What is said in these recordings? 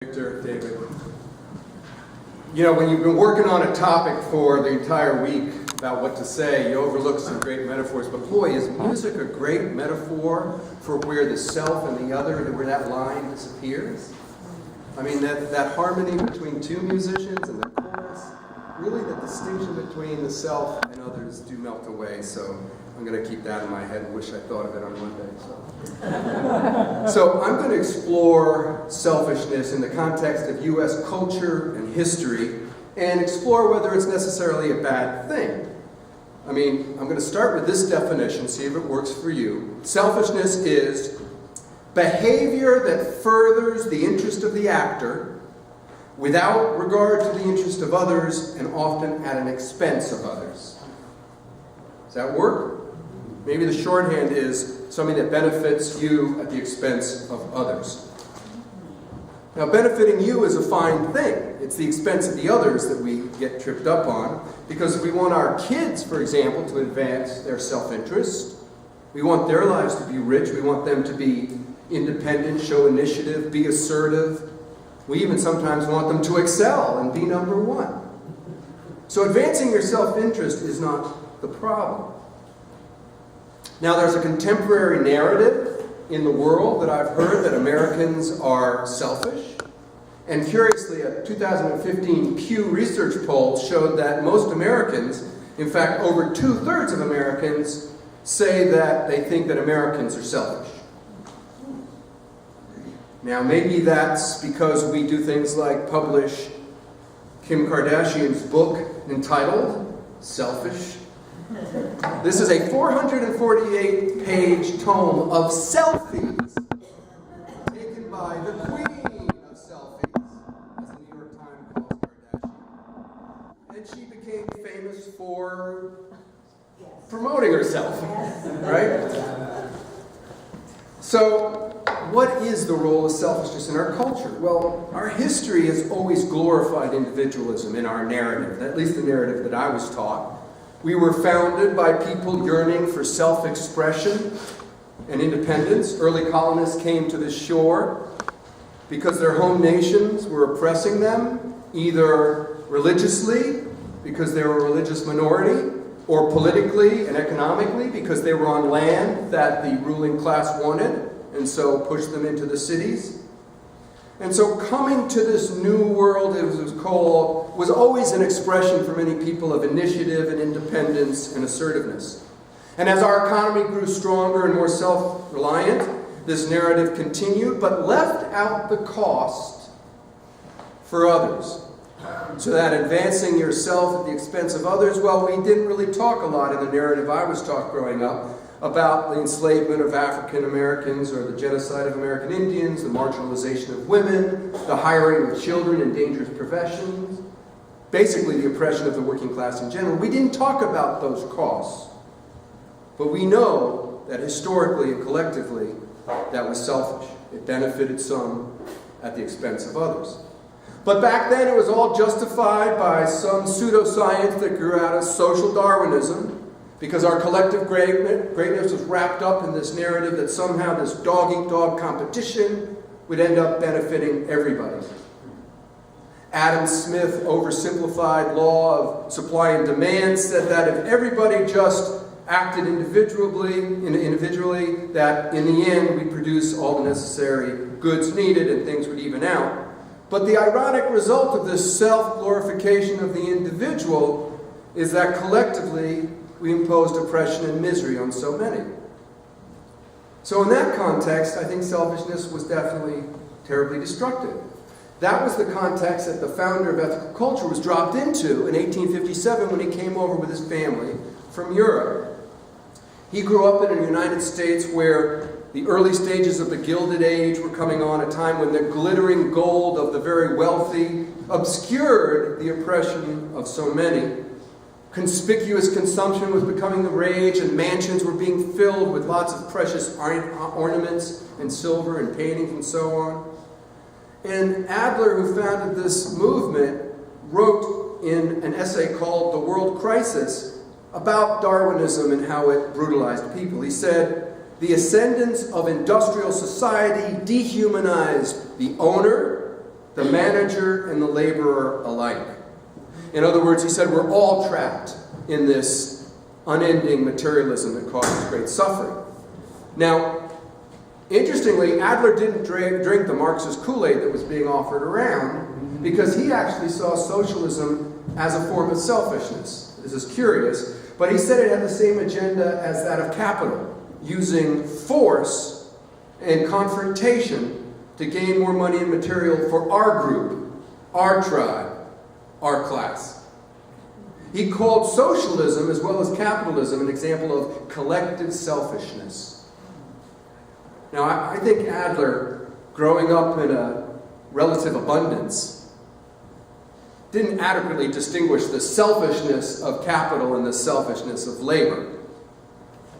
Victor, David. You know, when you've been working on a topic for the entire week about what to say, you overlook some great metaphors. But boy, is music a great metaphor for where the self and the other, where that line disappears? I mean, that harmony between two musicians and the chorus, really the distinction between the self and others do melt away. So I'm going to keep that in my head and wish I thought of it on Monday. So I'm going to explore selfishness in the context of U.S. culture and history and explore whether it's necessarily a bad thing. I mean, I'm going to start with this definition, see if it works for you. Selfishness is behavior that furthers the interest of the actor without regard to the interest of others and often at an expense of others. Does that work? Maybe the shorthand is something that benefits you at the expense of others. Now, benefiting you is a fine thing. It's the expense of the others that we get tripped up on, because we want our kids, for example, to advance their self-interest. We want their lives to be rich. We want them to be independent, show initiative, be assertive. We even sometimes want them to excel and be number one. So advancing your self-interest is not the problem. Now, there's a contemporary narrative in the world that I've heard that Americans are selfish. And curiously, a 2015 Pew Research poll showed that most Americans, in fact, over 2/3 of Americans, say that they think that Americans are selfish. Now, maybe that's because we do things like publish Kim Kardashian's book entitled Selfish. This is a 448-page tome of selfies taken by the queen of selfies, as the New York Times calls Kardashian. And she became famous for promoting herself, right? So, what is the role of selfishness in our culture? Well, our history has always glorified individualism in our narrative, at least the narrative that I was taught. We were founded by people yearning for self-expression and independence. Early colonists came to this shore because their home nations were oppressing them, either religiously, because they were a religious minority, or politically and economically, because they were on land that the ruling class wanted, and so pushed them into the cities. And so coming to this new world, it was called, was always an expression for many people of initiative and independence and assertiveness. And as our economy grew stronger and more self-reliant, this narrative continued, but left out the cost for others. So that advancing yourself at the expense of others, well, we didn't really talk a lot in the narrative I was taught growing up about the enslavement of African Americans or the genocide of American Indians, the marginalization of women, the hiring of children in dangerous professions, basically the oppression of the working class in general. We didn't talk about those costs, but we know that historically and collectively that was selfish. It benefited some at the expense of others. But back then it was all justified by some pseudoscience that grew out of social Darwinism, because our collective greatness was wrapped up in this narrative that somehow this dog-eat-dog competition would end up benefiting everybody. Adam Smith's oversimplified law of supply and demand said that if everybody just acted individually, that in the end we'd produce all the necessary goods needed and things would even out. But the ironic result of this self-glorification of the individual is that collectively we imposed oppression and misery on so many. So in that context, I think selfishness was definitely terribly destructive. That was the context that the founder of ethical culture was dropped into in 1857 when he came over with his family from Europe. He grew up in the United States where the early stages of the Gilded Age were coming on, a time when the glittering gold of the very wealthy obscured the oppression of so many. Conspicuous consumption was becoming the rage, and mansions were being filled with lots of precious ornaments and silver and paintings and so on. And Adler, who founded this movement, wrote in an essay called The World Crisis about Darwinism and how it brutalized people. He said, "The ascendance of industrial society dehumanized the owner the manager and the laborer alike. In other words, he said we're all trapped in this unending materialism that causes great suffering. Now, interestingly, Adler didn't drink the Marxist Kool-Aid that was being offered around because he actually saw socialism as a form of selfishness. This is curious, but he said it had the same agenda as that of capital, using force and confrontation to gain more money and material for our group, our tribe, our class. He called socialism as well as capitalism an example of collective selfishness. Now, I think Adler, growing up in a relative abundance, didn't adequately distinguish the selfishness of capital and the selfishness of labor.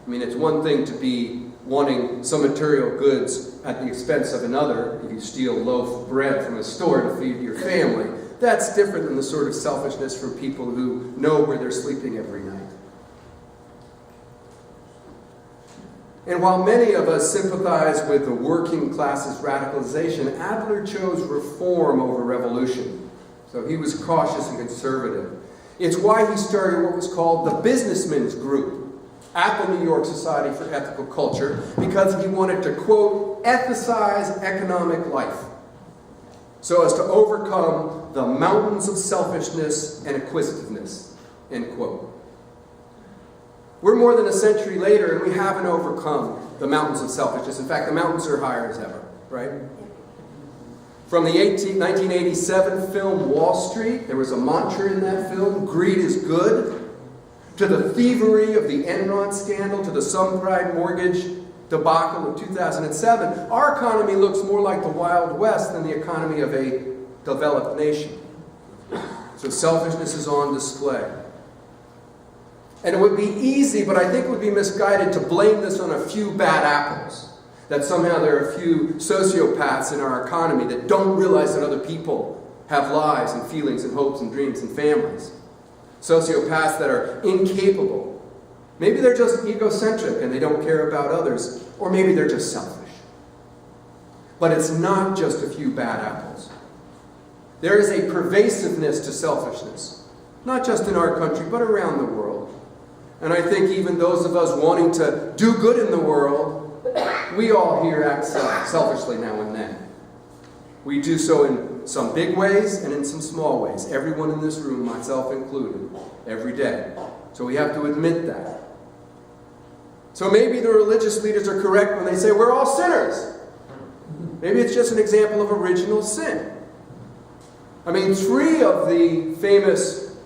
I mean, it's one thing to be wanting some material goods at the expense of another. If you steal a loaf of bread from a store to feed your family, that's different than the sort of selfishness from people who know where they're sleeping every night. And while many of us sympathize with the working class's radicalization, Adler chose reform over revolution. So he was cautious and conservative. It's why he started what was called the Businessmen's Group at the New York Society for Ethical Culture, because he wanted to, quote, ethicize economic life so as to overcome the mountains of selfishness and acquisitiveness, end quote. We're more than a century later, and we haven't overcome the mountains of selfishness. In fact, the mountains are higher as ever, right? From the 1987 film Wall Street, there was a mantra in that film, greed is good, to the thievery of the Enron scandal, to the subprime mortgage debacle of 2007, our economy looks more like the Wild West than the economy of a developed nation. So selfishness is on display. And it would be easy, but I think it would be misguided to blame this on a few bad apples. That somehow there are a few sociopaths in our economy that don't realize that other people have lives and feelings and hopes and dreams and families. Sociopaths that are incapable. Maybe they're just egocentric and they don't care about others, or maybe they're just selfish. But it's not just a few bad apples. There is a pervasiveness to selfishness, not just in our country, but around the world. And I think even those of us wanting to do good in the world, we all here act selfishly now and then. We do so in some big ways and in some small ways. Everyone in this room, myself included, every day. So we have to admit that. So maybe the religious leaders are correct when they say we're all sinners. Maybe it's just an example of original sin. I mean, 3 of the famous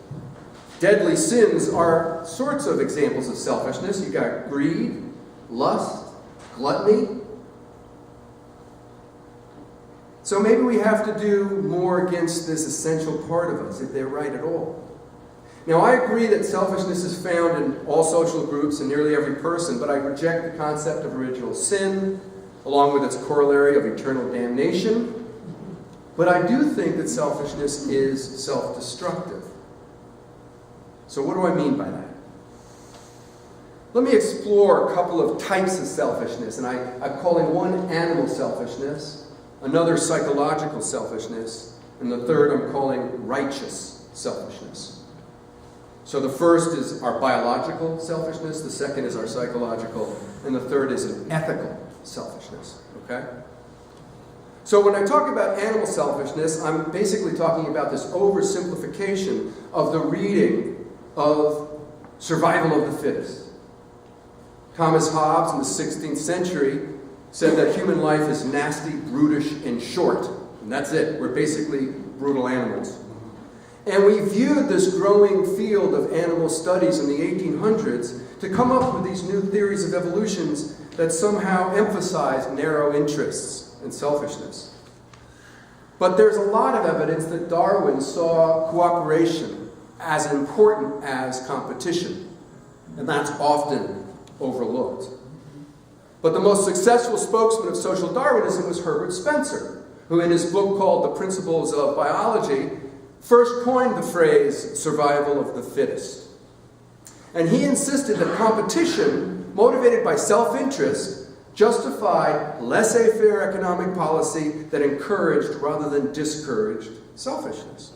deadly sins are sorts of examples of selfishness. You've got greed, lust, gluttony. So maybe we have to do more against this essential part of us, if they're right at all. Now, I agree that selfishness is found in all social groups and nearly every person, but I reject the concept of original sin, along with its corollary of eternal damnation. But I do think that selfishness is self-destructive. So what do I mean by that? Let me explore a couple of types of selfishness, and I'm calling one animal selfishness, another psychological selfishness, and the third I'm calling righteous selfishness. So the first is our biological selfishness, the second is our psychological, and the third is an ethical selfishness, okay? So when I talk about animal selfishness, I'm basically talking about this oversimplification of the reading of survival of the fittest. Thomas Hobbes in the 16th century said that human life is nasty, brutish, and short. And that's it. We're basically brutal animals. And we viewed this growing field of animal studies in the 1800s to come up with these new theories of evolutions that somehow emphasize narrow interests and selfishness. But there's a lot of evidence that Darwin saw cooperation as important as competition. And that's often overlooked. But the most successful spokesman of social Darwinism was Herbert Spencer, who in his book called The Principles of Biology first coined the phrase survival of the fittest. And he insisted that competition, motivated by self-interest, justified laissez-faire economic policy that encouraged rather than discouraged selfishness.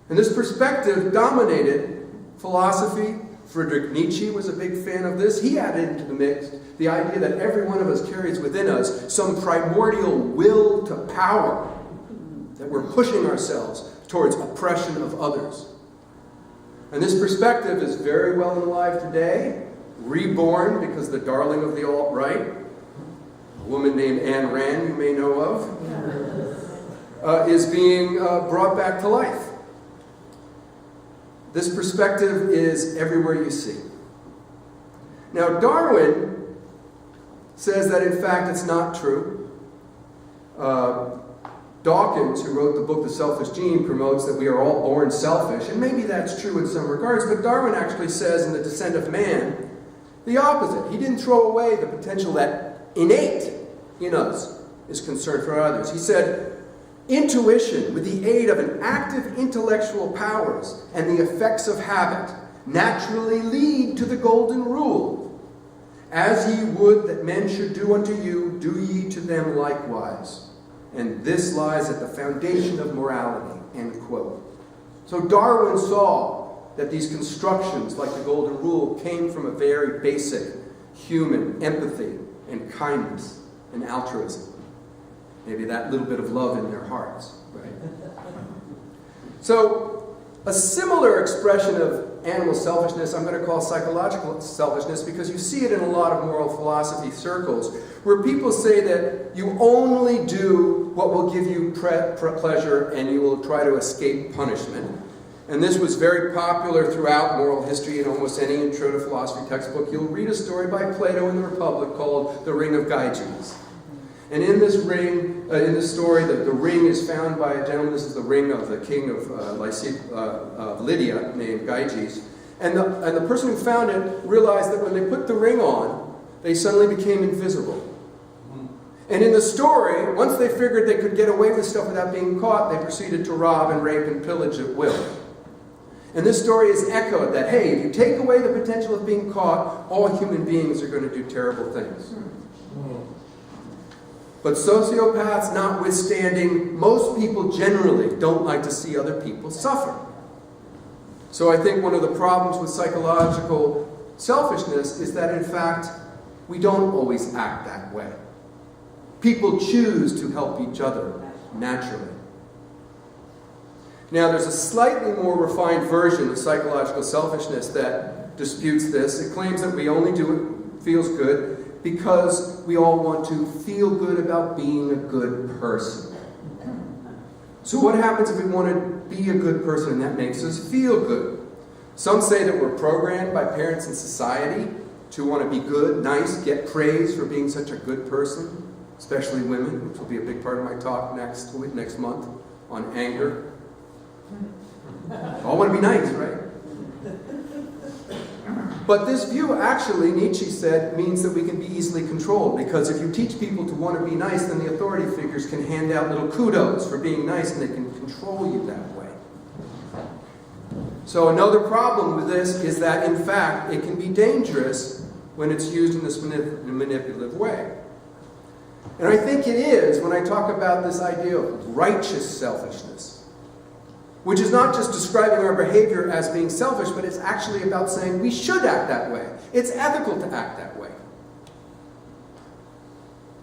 And this perspective dominated philosophy. Friedrich Nietzsche was a big fan of this. He added into the mix the idea that every one of us carries within us some primordial will to power, that we're pushing ourselves towards oppression of others. And this perspective is very well alive today, reborn because the darling of the alt-right, a woman named Ayn Rand, you may know of, is being brought back to life. This perspective is everywhere you see. Now, Darwin says that in fact it's not true. Dawkins, who wrote the book The Selfish Gene, promotes that we are all born selfish, and maybe that's true in some regards, but Darwin actually says in The Descent of Man the opposite. He didn't throw away the potential that innate in us is concern for others. He said, intuition, with the aid of an active intellectual powers and the effects of habit, naturally lead to the golden rule. As ye would that men should do unto you, do ye to them likewise. And this lies at the foundation of morality, end quote. So Darwin saw that these constructions, like the golden rule, came from a very basic human empathy and kindness and altruism. Maybe that little bit of love in their hearts, right? So, a similar expression of animal selfishness I'm going to call psychological selfishness, because you see it in a lot of moral philosophy circles, where people say that you only do what will give you pleasure and you will try to escape punishment. And this was very popular throughout moral history. In almost any intro to philosophy textbook, you'll read a story by Plato in the Republic called The Ring of Gyges. And in this ring, in this story, the ring is found by a gentleman. This is the ring of the king of Lydia, named Gyges. And the person who found it realized that when they put the ring on, they suddenly became invisible. And in the story, once they figured they could get away with stuff without being caught, they proceeded to rob and rape and pillage at will. And this story is echoed that, hey, if you take away the potential of being caught, all human beings are going to do terrible things. But sociopaths notwithstanding, most people generally don't like to see other people suffer. So I think one of the problems with psychological selfishness is that, in fact, we don't always act that way. People choose to help each other naturally. Now, there's a slightly more refined version of psychological selfishness that disputes this. It claims that we only do what feels good because we all want to feel good about being a good person. So what happens if we want to be a good person and that makes us feel good? Some say that we're programmed by parents and society to want to be good, nice, get praise for being such a good person, especially women, which will be a big part of my talk next month on anger. All want to be nice, right? But this view actually, Nietzsche said, means that we can be easily controlled, because if you teach people to want to be nice, then the authority figures can hand out little kudos for being nice and they can control you that way. So another problem with this is that, in fact, it can be dangerous when it's used in this manipulative way. And I think it is when I talk about this idea of righteous selfishness, which is not just describing our behavior as being selfish, but it's actually about saying we should act that way. It's ethical to act that way.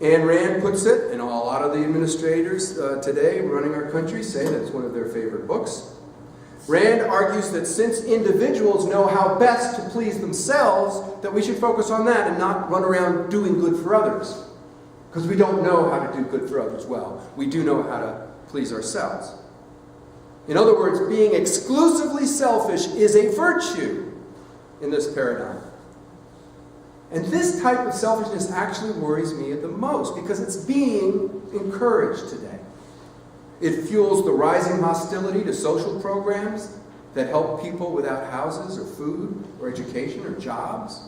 Ayn Rand puts it, and a lot of the administrators today running our country say that it's one of their favorite books. Rand argues that since individuals know how best to please themselves, that we should focus on that and not run around doing good for others. Because we don't know how to do good for others well. We do know how to please ourselves. In other words, being exclusively selfish is a virtue in this paradigm. And this type of selfishness actually worries me the most, because it's being encouraged today. It fuels the rising hostility to social programs that help people without houses or food or education or jobs.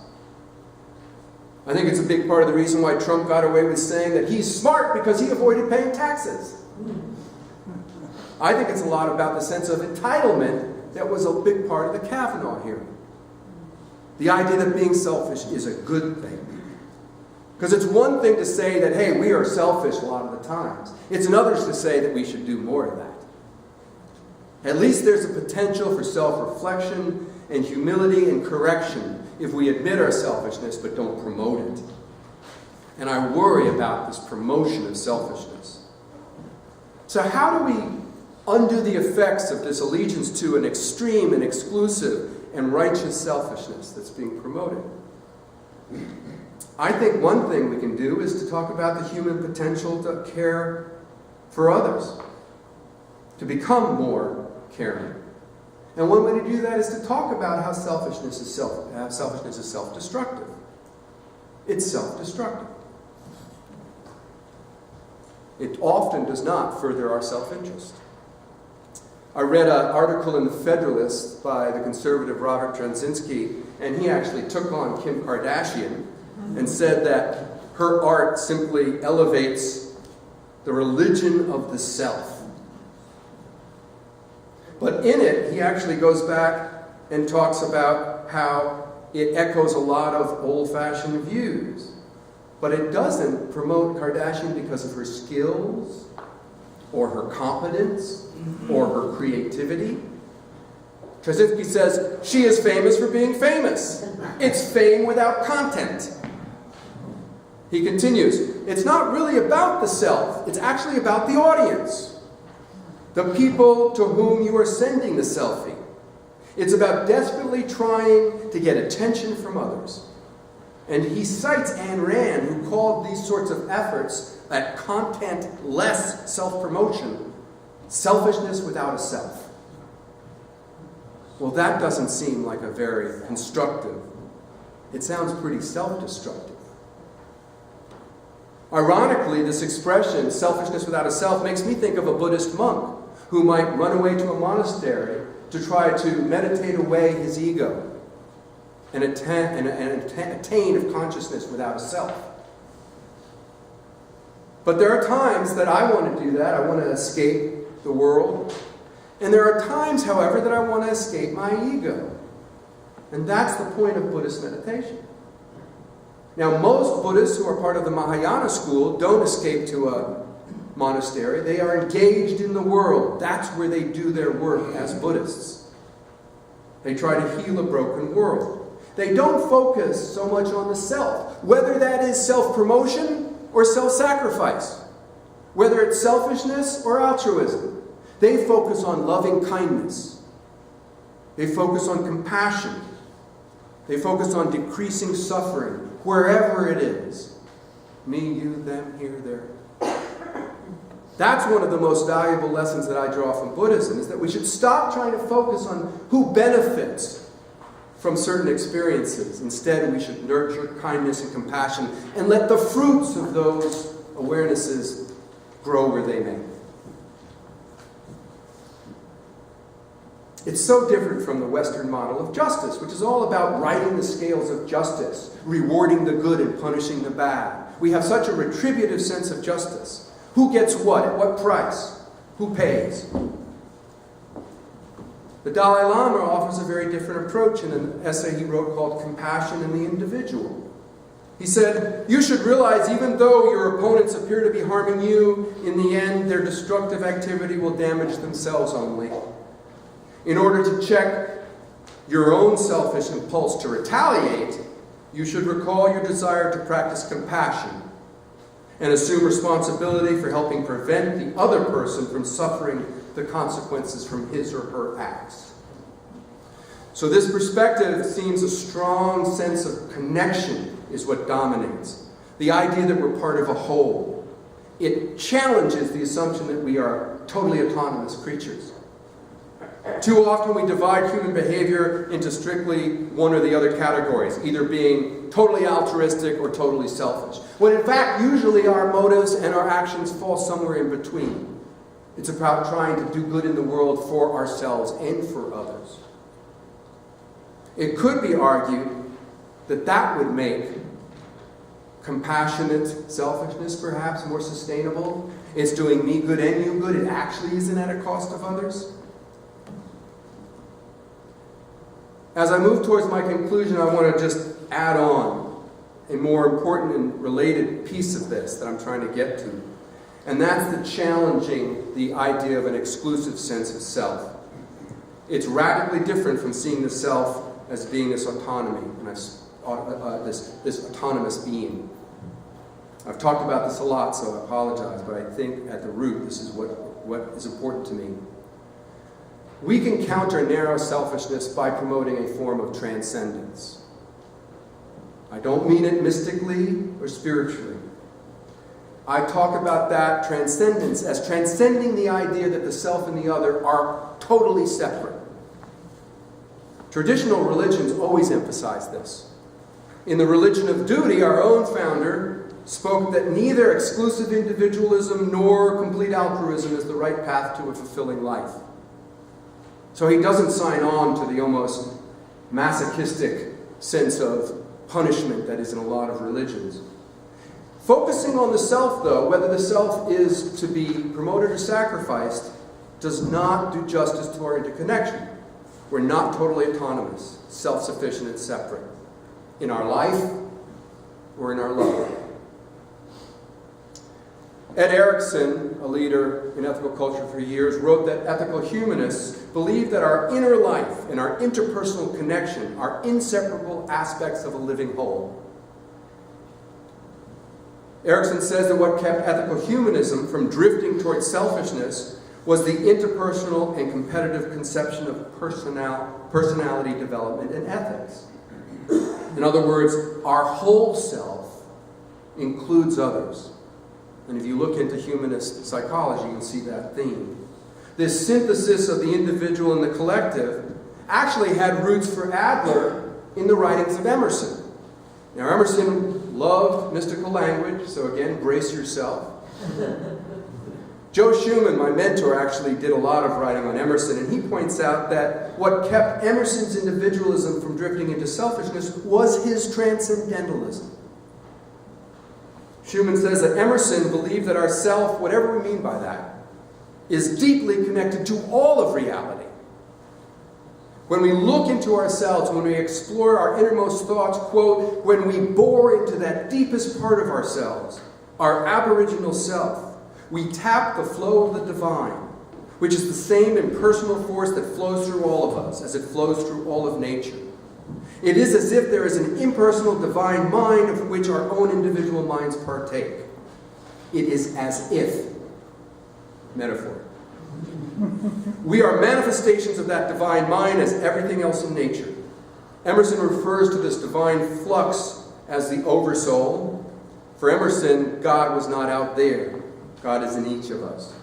I think it's a big part of the reason why Trump got away with saying that he's smart because he avoided paying taxes. I think it's a lot about the sense of entitlement that was a big part of the Kavanaugh hearing. The idea that being selfish is a good thing. Because it's one thing to say that, hey, we are selfish a lot of the times. It's another to say that we should do more of that. At least there's a potential for self-reflection and humility and correction if we admit our selfishness but don't promote it. And I worry about this promotion of selfishness. So how do we undo the effects of this allegiance to an extreme and exclusive and righteous selfishness that's being promoted? I think one thing we can do is to talk about the human potential to care for others, to become more caring. And one way to do that is to talk about how selfishness is self-destructive. It's self-destructive. It often does not further our self-interest. I read an article in The Federalist by the conservative Robert Dranzinski, and he actually took on Kim Kardashian and said that her art simply elevates the religion of the self. But in it, he actually goes back and talks about how it echoes a lot of old-fashioned views. But it doesn't promote Kardashian because of her skills, or her competence, or her creativity. Dranzinski says, she is famous for being famous. It's fame without content. He continues, it's not really about the self, it's actually about the audience. The people to whom you are sending the selfie. It's about desperately trying to get attention from others. And he cites Ayn Rand, who called these sorts of efforts at content-less self-promotion, selfishness without a self. Well, that doesn't seem like a very constructive. It sounds pretty self-destructive. Ironically, this expression, selfishness without a self, makes me think of a Buddhist monk who might run away to a monastery to try to meditate away his ego and attain of consciousness without a self. But there are times that I want to do that. I want to escape the world. And there are times, however, that I want to escape my ego. And that's the point of Buddhist meditation. Now, most Buddhists who are part of the Mahayana school don't escape to a monastery. They are engaged in the world. That's where they do their work as Buddhists. They try to heal a broken world. They don't focus so much on the self, whether that is self-promotion or self-sacrifice, whether it's selfishness or altruism. They focus on loving kindness. They focus on compassion. They focus on decreasing suffering, wherever it is. Me, you, them, here, there. That's one of the most valuable lessons that I draw from Buddhism, is that we should stop trying to focus on who benefits from certain experiences. Instead, we should nurture kindness and compassion and let the fruits of those awarenesses grow where they may. It's so different from the Western model of justice, which is all about righting the scales of justice, rewarding the good and punishing the bad. We have such a retributive sense of justice. Who gets what? At what price? Who pays? The Dalai Lama offers a very different approach in an essay he wrote called Compassion in the Individual. He said, you should realize even though your opponents appear to be harming you, in the end their destructive activity will damage themselves only. In order to check your own selfish impulse to retaliate, you should recall your desire to practice compassion and assume responsibility for helping prevent the other person from suffering the consequences from his or her acts. So this perspective seems a strong sense of connection is what dominates. The idea that we're part of a whole. It challenges the assumption that we are totally autonomous creatures. Too often we divide human behavior into strictly one or the other categories, either being totally altruistic or totally selfish. When in fact, usually our motives and our actions fall somewhere in between. It's about trying to do good in the world for ourselves and for others. It could be argued that that would make compassionate selfishness perhaps more sustainable. It's doing me good and you good. It actually isn't at a cost of others. As I move towards my conclusion, I want to just add on a more important and related piece of this that I'm trying to get to. And that's the challenging the idea of an exclusive sense of self. It's radically different from seeing the self as being this autonomy, and this autonomous being. I've talked about this a lot, so I apologize, but I think at the root, this is what is important to me. We can counter narrow selfishness by promoting a form of transcendence. I don't mean it mystically or spiritually. I talk about that transcendence as transcending the idea that the self and the other are totally separate. Traditional religions always emphasize this. In the religion of duty, our own founder spoke that neither exclusive individualism nor complete altruism is the right path to a fulfilling life. So he doesn't sign on to the almost masochistic sense of punishment that is in a lot of religions. Focusing on the self, though, whether the self is to be promoted or sacrificed, does not do justice to our interconnection. We're not totally autonomous, self-sufficient, and separate in our life or in our love. Ed Erickson, a leader in ethical culture for years, wrote that ethical humanists believe that our inner life and our interpersonal connection are inseparable aspects of a living whole. Erickson says that what kept ethical humanism from drifting towards selfishness was the interpersonal and competitive conception of personality development and ethics. In other words, our whole self includes others. And if you look into humanist psychology, you'll see that theme. This synthesis of the individual and the collective actually had roots for Adler in the writings of Emerson. Now, Emerson loved mystical language, so again, brace yourself. Joe Schumann, my mentor, actually did a lot of writing on Emerson, and he points out that what kept Emerson's individualism from drifting into selfishness was his transcendentalism. Schumann says that Emerson believed that our self, whatever we mean by that, is deeply connected to all of reality. When we look into ourselves, when we explore our innermost thoughts, quote, when we bore into that deepest part of ourselves, our aboriginal self, we tap the flow of the divine, which is the same impersonal force that flows through all of us as it flows through all of nature. It is as if there is an impersonal divine mind of which our own individual minds partake. It is as if. Metaphor. We are manifestations of that divine mind as everything else in nature. Emerson refers to this divine flux as the oversoul. For Emerson, God was not out there. God is in each of us.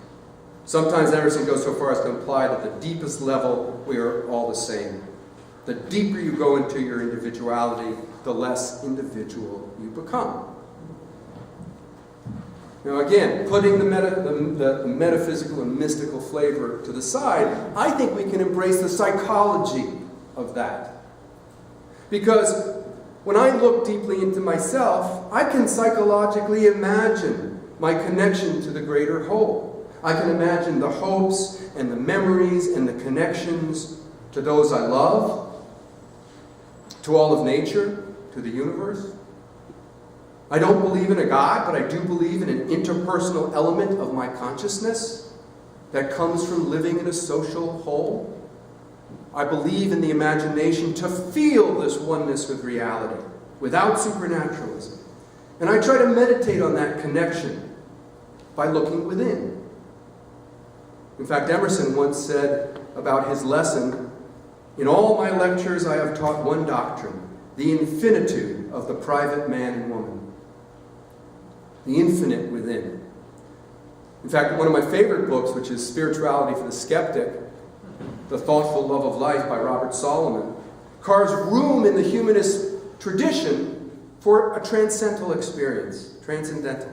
Sometimes Emerson goes so far as to imply that the deepest level, we are all the same. The deeper you go into your individuality, the less individual you become. Now again, putting the metaphysical and mystical flavor to the side, I think we can embrace the psychology of that. Because when I look deeply into myself, I can psychologically imagine my connection to the greater whole. I can imagine the hopes and the memories and the connections to those I love, to all of nature, to the universe. I don't believe in a God, but I do believe in an interpersonal element of my consciousness that comes from living in a social whole. I believe in the imagination to feel this oneness with reality, without supernaturalism. And I try to meditate on that connection by looking within. In fact, Emerson once said about his lesson, "In all my lectures I have taught one doctrine, the infinitude of the private man and woman." The infinite within. In fact, one of my favorite books, which is Spirituality for the Skeptic, The Thoughtful Love of Life by Robert Solomon, carves room in the humanist tradition for a transcendental experience. Transcendental.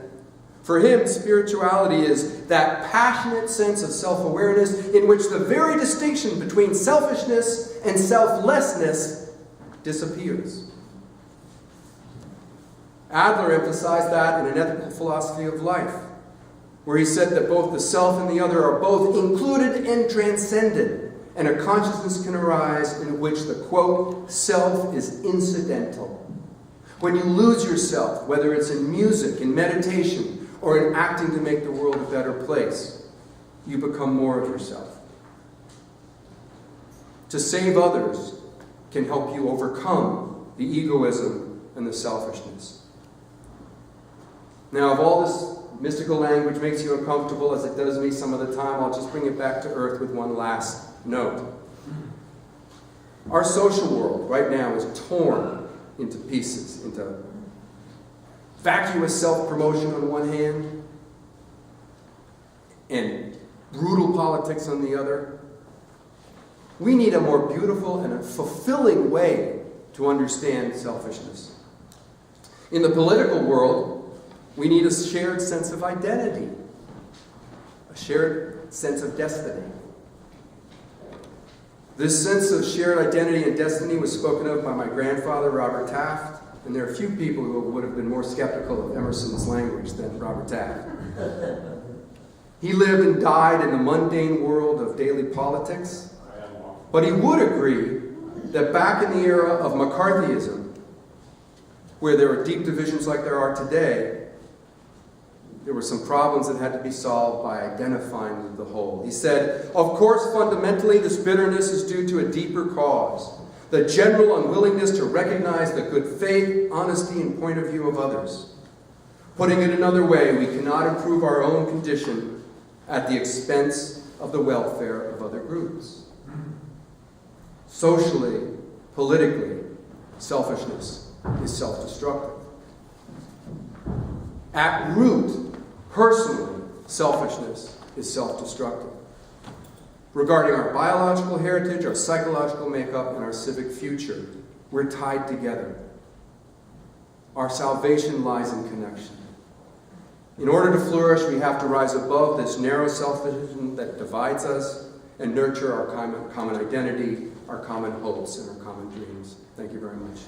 For him, spirituality is that passionate sense of self-awareness in which the very distinction between selfishness and selflessness disappears. Adler emphasized that in an ethical philosophy of life, where he said that both the self and the other are both included and transcended, and a consciousness can arise in which the, quote, self is incidental. When you lose yourself, whether it's in music, in meditation, or in acting to make the world a better place, you become more of yourself. To save others can help you overcome the egoism and the selfishness. Now, if all this mystical language makes you uncomfortable, as it does me some of the time, I'll just bring it back to earth with one last note. Our social world right now is torn into pieces, into vacuous self-promotion on one hand and brutal politics on the other. We need a more beautiful and a fulfilling way to understand selfishness. In the political world, we need a shared sense of identity, a shared sense of destiny. This sense of shared identity and destiny was spoken of by my grandfather, Robert Taft, and there are few people who would have been more skeptical of Emerson's language than Robert Taft. He lived and died in the mundane world of daily politics, but he would agree that back in the era of McCarthyism, where there were deep divisions like there are today, there were some problems that had to be solved by identifying the whole. He said, of course, fundamentally, this bitterness is due to a deeper cause, the general unwillingness to recognize the good faith, honesty, and point of view of others. Putting it another way, we cannot improve our own condition at the expense of the welfare of other groups. Socially, politically, selfishness is self-destructive. At root, personally, selfishness is self-destructive. Regarding our biological heritage, our psychological makeup, and our civic future, we're tied together. Our salvation lies in connection. In order to flourish, we have to rise above this narrow selfishness that divides us and nurture our common identity, our common hopes, and our common dreams. Thank you very much.